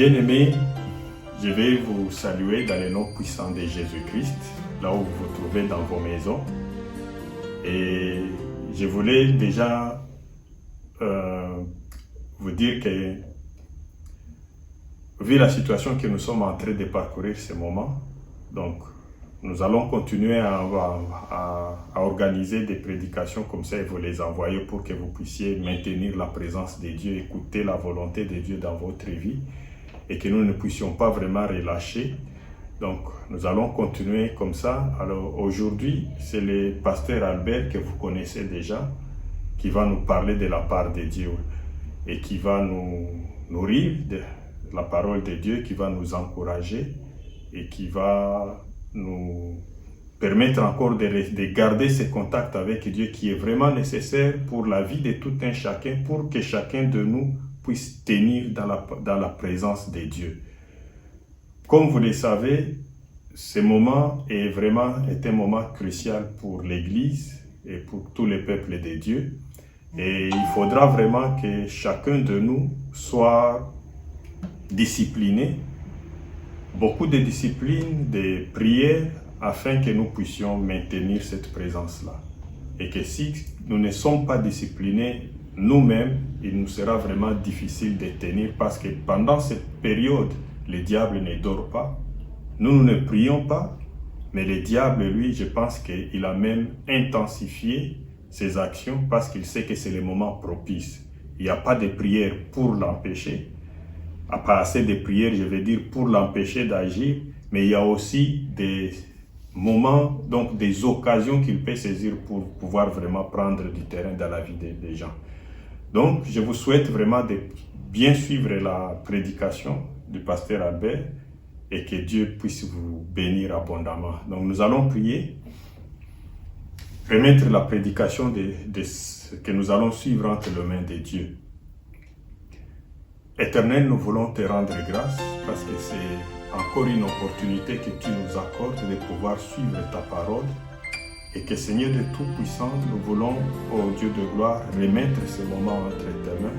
Bien-aimés, je vais vous saluer dans le nom puissant de Jésus-Christ, là où vous vous trouvez dans vos maisons. Et je voulais déjà vous dire que, vu la situation que nous sommes en train de parcourir ce moment, donc nous allons continuer à organiser des prédications comme ça et vous les envoyer pour que vous puissiez maintenir la présence de Dieu, écouter la volonté de Dieu dans votre vie et que nous ne puissions pas vraiment relâcher. Donc nous allons continuer comme ça. Alors aujourd'hui, c'est le pasteur Albert que vous connaissez déjà qui va nous parler de la part de Dieu et qui va nous nourrir de la parole de Dieu, qui va nous encourager et qui va nous permettre encore de garder ce contact avec Dieu qui est vraiment nécessaire pour la vie de tout un chacun, pour que chacun de nous puisse tenir dans la présence de Dieu. Comme vous le savez, ce moment est un moment crucial pour l'Église et pour tous les peuples de Dieu. Et il faudra vraiment que chacun de nous soit discipliné, beaucoup de discipline, de prière, afin que nous puissions maintenir cette présence-là. Et que si nous ne sommes pas disciplinés nous-mêmes, il nous sera vraiment difficile de tenir parce que pendant cette période, le diable ne dort pas. Nous ne prions pas, mais le diable, lui, je pense qu'il a même intensifié ses actions parce qu'il sait que c'est le moment propice. Il n'y a pas de prière pour l'empêcher. Pas assez de prières, je veux dire, pour l'empêcher d'agir, mais il y a aussi des moments, donc des occasions qu'il peut saisir pour pouvoir vraiment prendre du terrain dans la vie des gens. Donc, je vous souhaite vraiment de bien suivre la prédication du pasteur Albert et que Dieu puisse vous bénir abondamment. Donc, nous allons prier, remettre la prédication de ce que nous allons suivre entre les mains de Dieu. Éternel, nous voulons te rendre grâce parce que c'est encore une opportunité que tu nous accordes de pouvoir suivre ta parole et que Seigneur de Tout-Puissant, nous voulons, ô Dieu de gloire, remettre ce moment entre tes mains,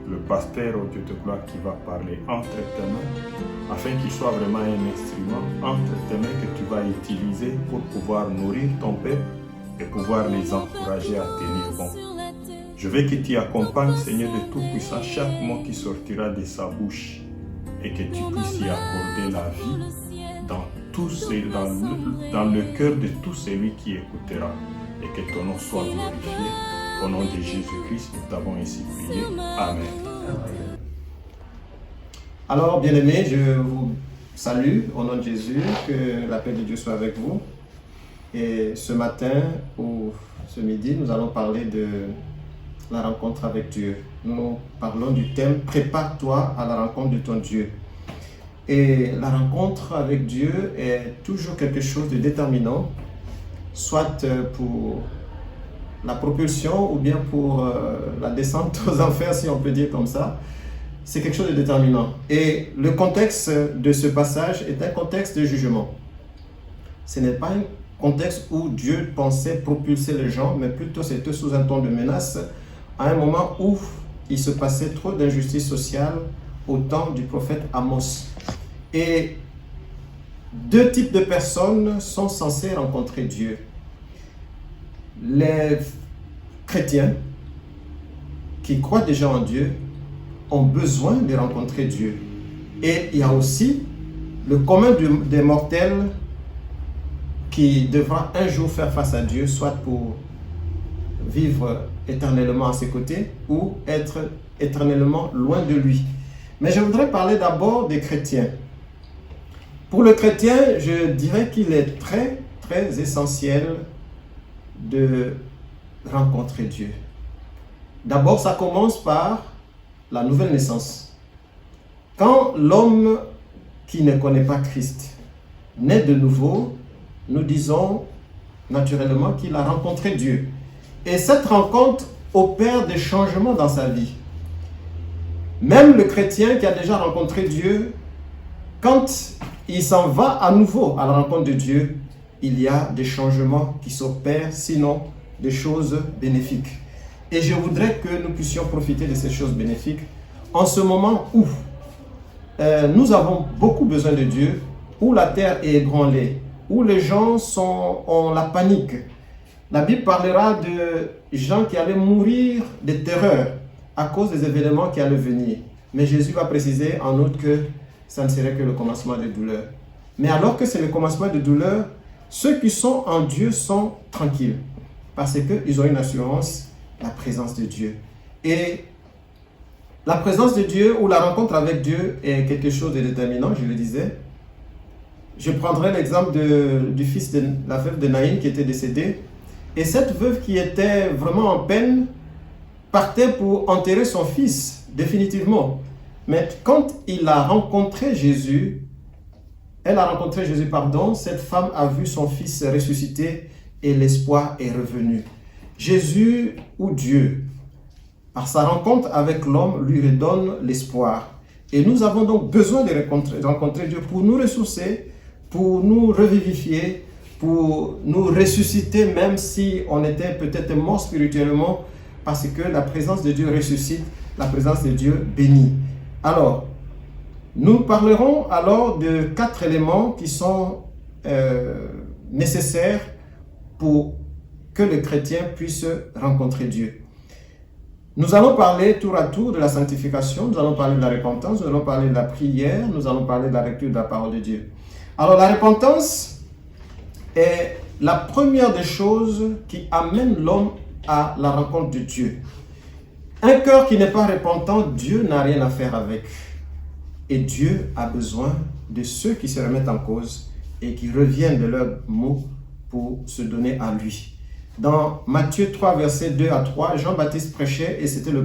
le pasteur, ô Dieu de gloire, qui va parler entre tes mains, afin qu'il soit vraiment un instrument entre tes mains que tu vas utiliser pour pouvoir nourrir ton peuple et pouvoir les encourager à tenir bon. Je veux que tu accompagnes, Seigneur de Tout-Puissant, chaque mot qui sortira de sa bouche et que tu puisses y accorder la vie dans le cœur de tout celui qui écoutera et que ton nom soit glorifié. Au nom de Jésus-Christ, nous t'avons ainsi prié. Amen. Alors, bien-aimés, je vous salue au nom de Jésus, que la paix de Dieu soit avec vous. Et ce matin ou ce midi, nous allons parler de la rencontre avec Dieu. Nous parlons du thème « Prépare-toi à la rencontre de ton Dieu ». Et la rencontre avec Dieu est toujours quelque chose de déterminant, soit pour la propulsion ou bien pour la descente aux enfers, si on peut dire comme ça. C'est quelque chose de déterminant. Et le contexte de ce passage est un contexte de jugement. Ce n'est pas un contexte où Dieu pensait propulser les gens, mais plutôt c'était sous un ton de menace, à un moment où il se passait trop d'injustice sociale au temps du prophète Amos. Et deux types de personnes sont censées rencontrer Dieu. Les chrétiens qui croient déjà en Dieu ont besoin de rencontrer Dieu. Et il y a aussi le commun des mortels qui devra un jour faire face à Dieu, soit pour vivre éternellement à ses côtés ou être éternellement loin de lui. Mais je voudrais parler d'abord des chrétiens. Pour le chrétien, je dirais qu'il est très, très essentiel de rencontrer Dieu. D'abord, ça commence par la nouvelle naissance. Quand l'homme qui ne connaît pas Christ naît de nouveau, nous disons naturellement qu'il a rencontré Dieu. Et cette rencontre opère des changements dans sa vie. Même le chrétien qui a déjà rencontré Dieu, quand il s'en va à nouveau à la rencontre de Dieu, il y a des changements qui s'opèrent, sinon des choses bénéfiques. Et je voudrais que nous puissions profiter de ces choses bénéfiques en ce moment où nous avons beaucoup besoin de Dieu, où la terre est ébranlée, où les gens ont la panique. La Bible parlera de gens qui allaient mourir de terreur à cause des événements qui allaient venir. Mais Jésus va préciser en outre que ça ne serait que le commencement des douleurs. Mais alors que c'est le commencement des douleurs, ceux qui sont en Dieu sont tranquilles parce qu'ils ont une assurance, la présence de Dieu. Et la présence de Dieu ou la rencontre avec Dieu est quelque chose de déterminant, je le disais. Je prendrai l'exemple du fils de la veuve de Naïm qui était décédée. Et cette veuve qui était vraiment en peine partait pour enterrer son fils, définitivement. Mais quand il a rencontré Jésus, cette femme a vu son fils ressusciter et l'espoir est revenu. Jésus ou Dieu, par sa rencontre avec l'homme, lui redonne l'espoir. Et nous avons donc besoin de rencontrer Dieu pour nous ressourcer, pour nous revivifier, pour nous ressusciter, même si on était peut-être mort spirituellement, parce que la présence de Dieu ressuscite, la présence de Dieu bénit. Alors, nous parlerons alors de 4 éléments qui sont nécessaires pour que le chrétien puisse rencontrer Dieu. Nous allons parler tour à tour de la sanctification, nous allons parler de la repentance, nous allons parler de la prière, nous allons parler de la lecture de la parole de Dieu. Alors la repentance est la première des choses qui amène l'homme à la rencontre de Dieu. Un cœur qui n'est pas repentant, Dieu n'a rien à faire avec. Et Dieu a besoin de ceux qui se remettent en cause et qui reviennent de leurs maux pour se donner à lui. Dans Matthieu 3, versets 2 à 3, Jean-Baptiste prêchait et c'était la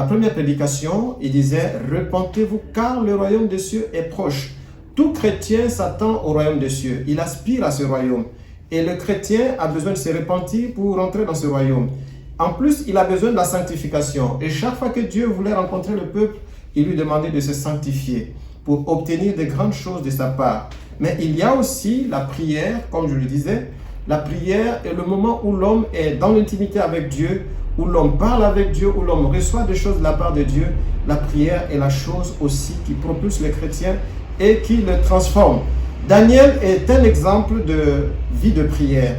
première prédication. Il disait « Repentez-vous car le royaume des cieux est proche ». Tout chrétien s'attend au royaume des cieux. Il aspire à ce royaume. Et le chrétien a besoin de se repentir pour rentrer dans ce royaume. En plus, il a besoin de la sanctification. Et chaque fois que Dieu voulait rencontrer le peuple, il lui demandait de se sanctifier pour obtenir de grandes choses de sa part. Mais il y a aussi la prière, comme je le disais. La prière est le moment où l'homme est dans l'intimité avec Dieu, où l'homme parle avec Dieu, où l'homme reçoit des choses de la part de Dieu. La prière est la chose aussi qui propulse les chrétiens et qui le transforme. Daniel est un exemple de vie de prière.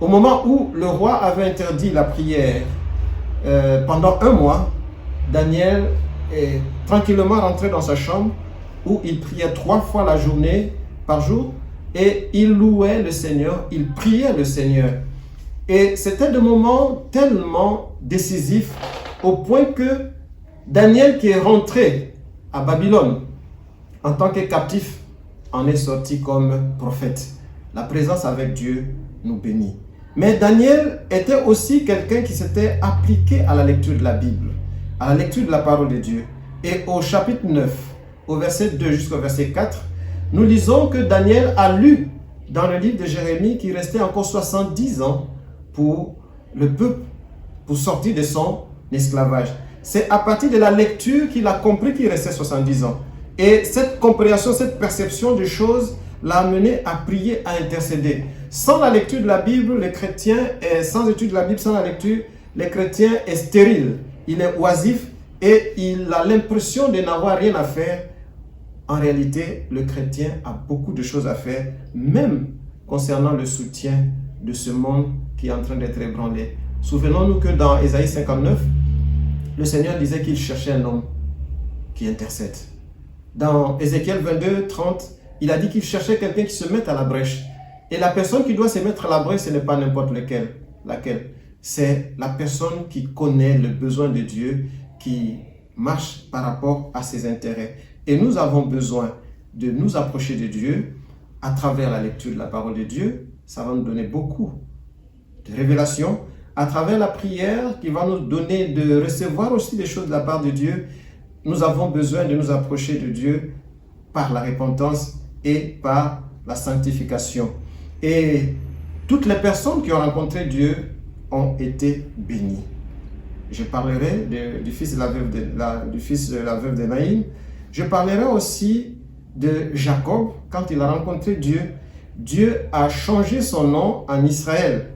Au moment où le roi avait interdit la prière pendant 1 mois, Daniel est tranquillement rentré dans sa chambre où il priait 3 fois la journée par jour et il louait le Seigneur, il priait le Seigneur. Et c'était des moments tellement décisifs au point que Daniel qui est rentré à Babylone en tant que captif en est sorti comme prophète. La présence avec Dieu nous bénit. Mais Daniel était aussi quelqu'un qui s'était appliqué à la lecture de la Bible, à la lecture de la parole de Dieu. Et au chapitre 9, au verset 2 jusqu'au verset 4, nous lisons que Daniel a lu dans le livre de Jérémie qu'il restait encore 70 ans pour le peuple, pour sortir de son esclavage. C'est à partir de la lecture qu'il a compris qu'il restait 70 ans. Et cette compréhension, cette perception des choses l'a amené à prier, à intercéder. Sans la lecture de la Bible, le chrétien est, sans étude de la Bible, sans la lecture, le chrétien est stérile, il est oisif et il a l'impression de n'avoir rien à faire. En réalité, le chrétien a beaucoup de choses à faire, même concernant le soutien de ce monde qui est en train d'être ébranlé. Souvenons-nous que dans Ésaïe 59, le Seigneur disait qu'il cherchait un homme qui intercède. Dans Ézéchiel 22, 30, il a dit qu'il cherchait quelqu'un qui se mette à la brèche. Et la personne qui doit se mettre à la brèche, ce n'est pas n'importe laquelle. C'est la personne qui connaît le besoin de Dieu, qui marche par rapport à ses intérêts. Et nous avons besoin de nous approcher de Dieu à travers la lecture de la parole de Dieu. Ça va nous donner beaucoup de révélations. À travers la prière qui va nous donner de recevoir aussi des choses de la part de Dieu. Nous avons besoin de nous approcher de Dieu par la repentance et par la sanctification. Et toutes les personnes qui ont rencontré Dieu ont été bénies. Je parlerai du fils de la veuve de Naïm. Je parlerai aussi de Jacob. Quand il a rencontré Dieu, Dieu a changé son nom en Israël.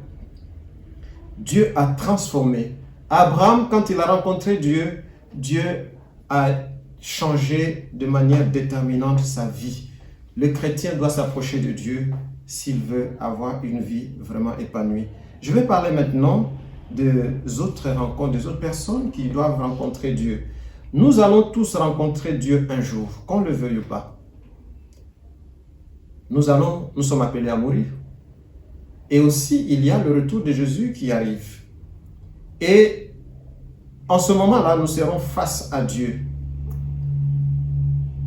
Dieu a transformé. Abraham, quand il a rencontré Dieu, Dieu a changer de manière déterminante sa vie. Le chrétien doit s'approcher de Dieu s'il veut avoir une vie vraiment épanouie. Je vais parler maintenant des autres rencontres, des autres personnes qui doivent rencontrer Dieu. Nous allons tous rencontrer Dieu un jour, qu'on le veuille ou pas. Nous sommes appelés à mourir. Et aussi, il y a le retour de Jésus qui arrive. Et en ce moment-là, nous serons face à Dieu.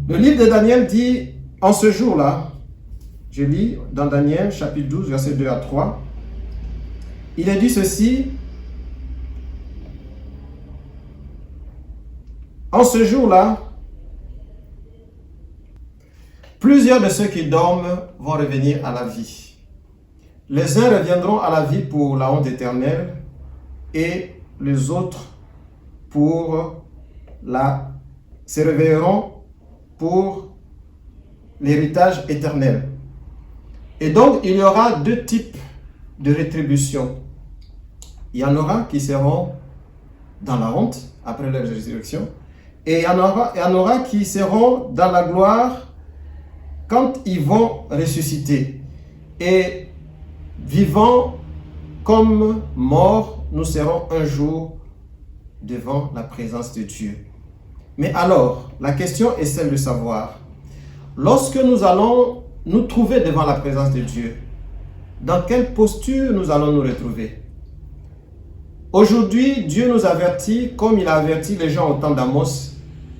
Le livre de Daniel dit, en ce jour-là, je lis dans Daniel chapitre 12, versets 2 à 3, il est dit ceci, en ce jour-là, plusieurs de ceux qui dorment vont revenir à la vie. Les uns reviendront à la vie pour la honte éternelle et les autres se réveilleront pour l'héritage éternel. Et donc, il y aura deux types de rétribution. Il y en aura qui seront dans la honte après leur résurrection, et il y en aura qui seront dans la gloire quand ils vont ressusciter. Et vivants comme morts, nous serons un jour devant la présence de Dieu. Mais alors, la question est celle de savoir, lorsque nous allons nous trouver devant la présence de Dieu, dans quelle posture nous allons nous retrouver? Aujourd'hui, Dieu nous avertit, comme il a averti les gens au temps d'Amos,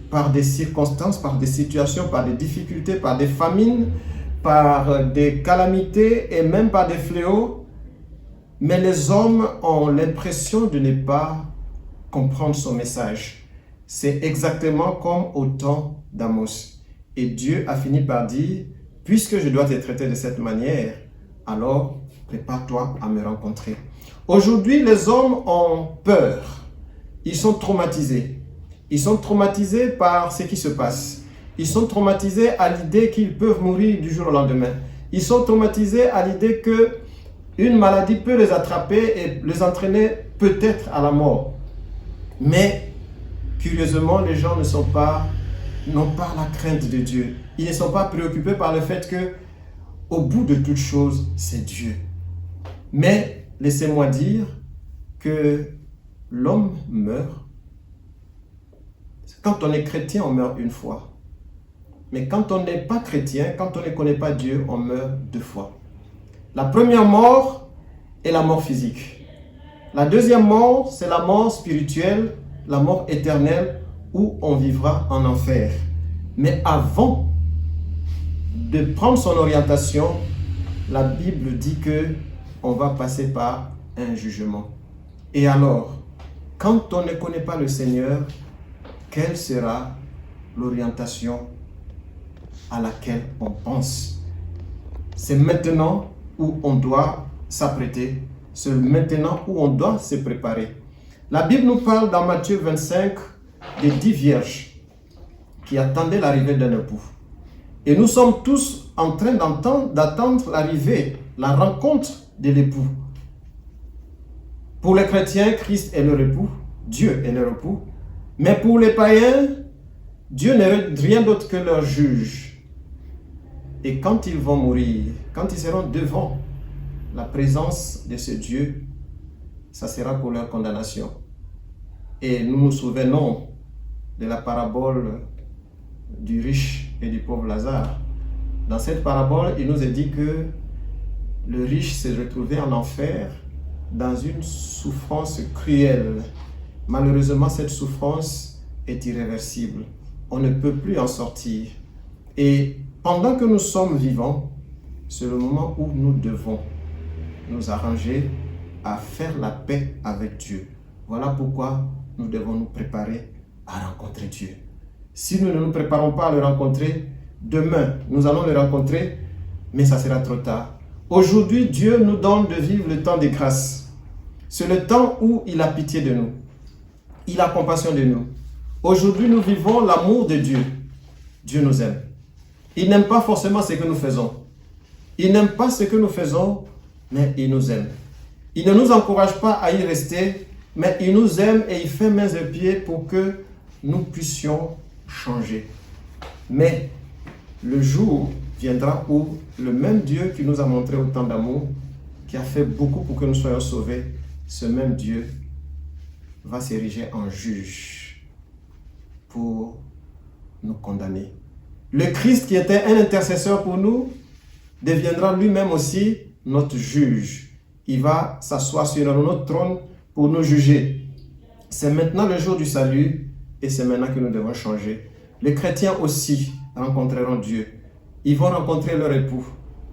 par des circonstances, par des situations, par des difficultés, par des famines, par des calamités et même par des fléaux. Mais les hommes ont l'impression de ne pas comprendre son message. C'est exactement comme au temps d'Amos. Et Dieu a fini par dire, puisque je dois te traiter de cette manière, alors prépare-toi à me rencontrer. Aujourd'hui, les hommes ont peur. Ils sont traumatisés. Ils sont traumatisés par ce qui se passe. Ils sont traumatisés à l'idée qu'ils peuvent mourir du jour au lendemain. Ils sont traumatisés à l'idée que une maladie peut les attraper et les entraîner peut-être à la mort. Mais, curieusement, les gens n'ont pas la crainte de Dieu. Ils ne sont pas préoccupés par le fait que, au bout de toute chose, c'est Dieu. Mais, laissez-moi dire que l'homme meurt. Quand on est chrétien, on meurt une fois. Mais quand on n'est pas chrétien, quand on ne connaît pas Dieu, on meurt deux fois. La première mort est la mort physique. La deuxième mort, c'est la mort spirituelle, la mort éternelle, où on vivra en enfer. Mais avant de prendre son orientation, la Bible dit que on va passer par un jugement. Et alors, quand on ne connaît pas le Seigneur, quelle sera l'orientation à laquelle on pense? C'est maintenant où on doit s'apprêter, c'est maintenant où on doit se préparer. La Bible nous parle dans Matthieu 25 des 10 vierges qui attendaient l'arrivée d'un époux. Et nous sommes tous en train d'attendre l'arrivée, la rencontre de l'époux. Pour les chrétiens, Christ est leur époux, Dieu est leur époux. Mais pour les païens, Dieu n'est rien d'autre que leur juge. Et quand ils vont mourir, quand ils seront devant la présence de ce Dieu, ça sera pour leur condamnation. Et nous nous souvenons de la parabole du riche et du pauvre Lazare. Dans cette parabole, il nous est dit que le riche s'est retrouvé en enfer dans une souffrance cruelle. Malheureusement, cette souffrance est irréversible. On ne peut plus en sortir. Et pendant que nous sommes vivants, c'est le moment où nous devons nous arranger à faire la paix avec Dieu. Voilà pourquoi nous devons nous préparer à rencontrer Dieu. Si nous ne nous préparons pas à le rencontrer, demain, nous allons le rencontrer, mais ça sera trop tard. Aujourd'hui, Dieu nous donne de vivre le temps des grâces. C'est le temps où il a pitié de nous. Il a compassion de nous. Aujourd'hui, nous vivons l'amour de Dieu. Dieu nous aime. Il n'aime pas forcément ce que nous faisons. Il n'aime pas ce que nous faisons, mais il nous aime. Il ne nous encourage pas à y rester, mais il nous aime et il fait mains et pieds pour que nous puissions changer. Mais le jour viendra où le même Dieu qui nous a montré autant d'amour, qui a fait beaucoup pour que nous soyons sauvés, ce même Dieu va s'ériger en juge pour nous condamner. Le Christ qui était un intercesseur pour nous deviendra lui-même aussi notre juge. Il va s'asseoir sur notre trône pour nous juger. C'est maintenant le jour du salut et c'est maintenant que nous devons changer. Les chrétiens aussi rencontreront Dieu. Ils vont rencontrer leur époux,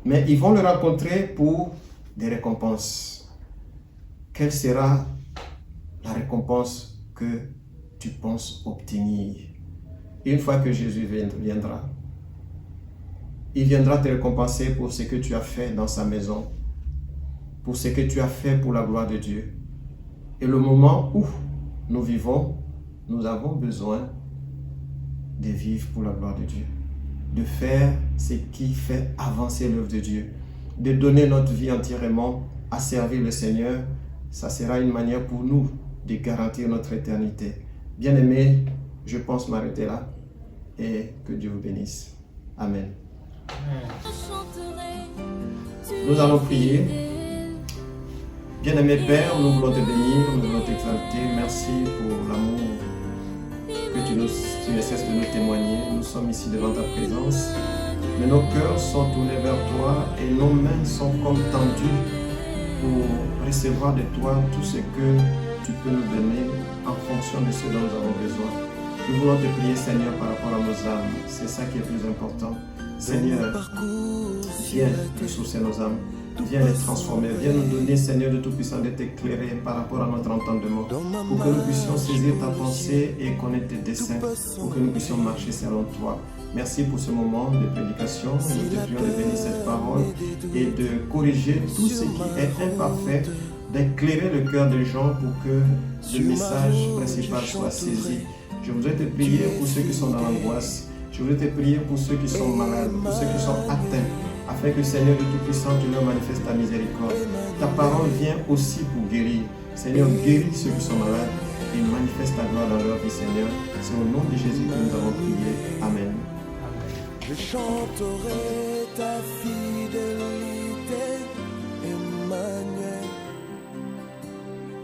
mais ils vont le rencontrer pour des récompenses. Quelle sera la récompense que tu penses obtenir une fois que Jésus viendra? Il viendra te récompenser pour ce que tu as fait dans sa maison, pour ce que tu as fait pour la gloire de Dieu. Et le moment où nous vivons, nous avons besoin de vivre pour la gloire de Dieu, de faire ce qui fait avancer l'œuvre de Dieu, de donner notre vie entièrement à servir le Seigneur. Ça sera une manière pour nous de garantir notre éternité. Bien-aimés, je pense m'arrêter là et que Dieu vous bénisse. Amen. Nous allons prier. Bien-aimé Père, nous voulons te bénir, nous voulons t'exalter. Merci pour l'amour que tu ne cesses de nous témoigner. Nous sommes ici devant ta présence, mais nos cœurs sont tournés vers toi et nos mains sont comme tendues pour recevoir de toi tout ce que tu peux nous donner en fonction de ce dont nous avons besoin. Nous voulons te prier, Seigneur, par rapport à nos âmes. C'est ça qui est plus important. Seigneur, viens ressourcer nos âmes. Viens les transformer, viens nous donner, Seigneur de Tout-Puissant, de t'éclairer par rapport à notre entendement, pour que nous puissions saisir ta pensée et connaître tes desseins, pour que nous puissions marcher selon toi. Merci pour ce moment de prédication. Nous te prions de bénir cette parole et de corriger tout ce qui est imparfait, d'éclairer le cœur des gens pour que le message principal soit saisi. Je voudrais te prier pour ceux qui sont dans l'angoisse. Je voudrais te prier pour ceux qui sont malades, pour ceux qui sont atteints, afin que, Seigneur de Tout-Puissant, tu leur manifestes ta miséricorde. Ta parole vient aussi pour guérir. Seigneur, guéris ceux qui sont malades et manifeste ta gloire dans leur vie, Seigneur. C'est au nom de Jésus que nous avons prié. Amen. Je chanterai ta fidélité.